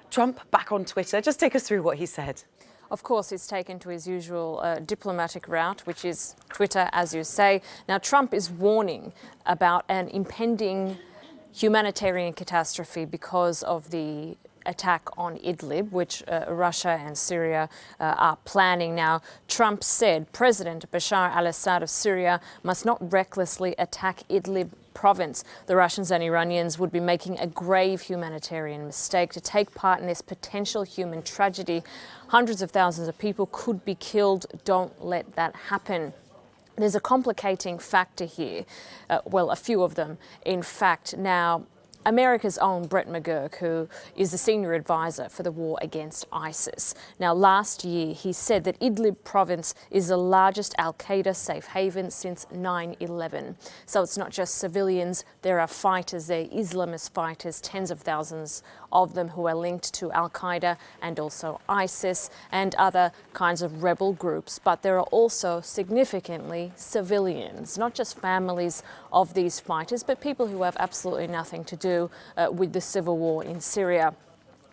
Trump back on Twitter. Just take us through what he said. Of course, he's taken to his usual diplomatic route, which is Twitter, as you say. Now, Trump is warning about an impending humanitarian catastrophe because of the attack on Idlib, which Russia and Syria are planning now. Trump said President Bashar al-Assad of Syria must not recklessly attack Idlib province. The Russians and Iranians would be making a grave humanitarian mistake to take part in this potential human tragedy. Hundreds of thousands of people could be killed. Don't let that happen. There's a complicating factor here. Well, a few of them, in fact. Now, America's own Brett McGurk, who is the senior advisor for the war against ISIS. Now, last year, he said that Idlib province is the largest al-Qaeda safe haven since 9/11. So it's not just civilians. There are fighters there, Islamist fighters, tens of thousands of them who are linked to al-Qaeda and also ISIS and other kinds of rebel groups. But there are also significantly civilians, not just families of these fighters, but people who have absolutely nothing to do with the civil war in Syria.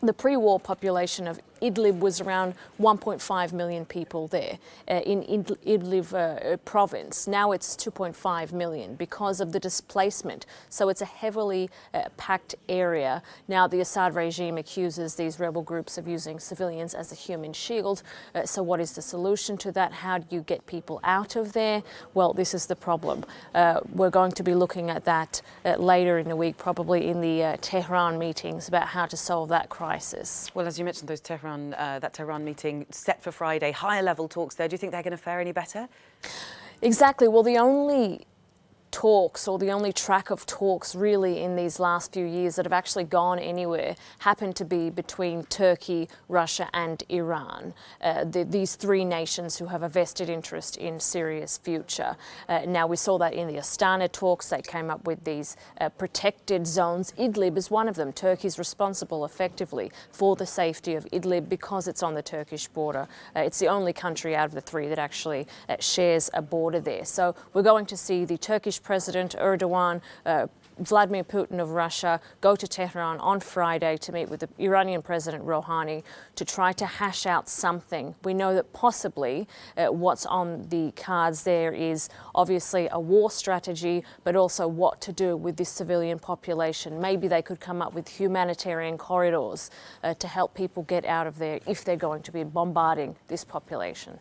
The pre-war population of Idlib was around 1.5 million people there in Idlib province. Now it's 2.5 million because of the displacement. So it's a heavily packed area. Now the Assad regime accuses these rebel groups of using civilians as a human shield. So what is the solution to that? How do you get people out of there? Well, this is the problem. We're going to be looking at that later in the week, probably in the Tehran meetings, about how to solve that crisis. Well, as you mentioned, those that Tehran meeting set for Friday, higher level talks there. Do you think they're going to fare any better? Exactly. Well, the only talks, or the only track of talks really in these last few years that have actually gone anywhere, happen to be between Turkey, Russia and Iran. These three nations who have a vested interest in Syria's future. Now, we saw that in the Astana talks. They came up with these protected zones. Idlib is one of them. Turkey's responsible effectively for the safety of Idlib because it's on the Turkish border. It's the only country out of the three that actually shares a border there. So we're going to see the Turkish President Erdogan, Vladimir Putin of Russia, go to Tehran on Friday to meet with the Iranian President Rouhani to try to hash out something. We know that possibly what's on the cards there is obviously a war strategy, but also what to do with this civilian population. Maybe they could come up with humanitarian corridors to help people get out of there if they're going to be bombarding this population.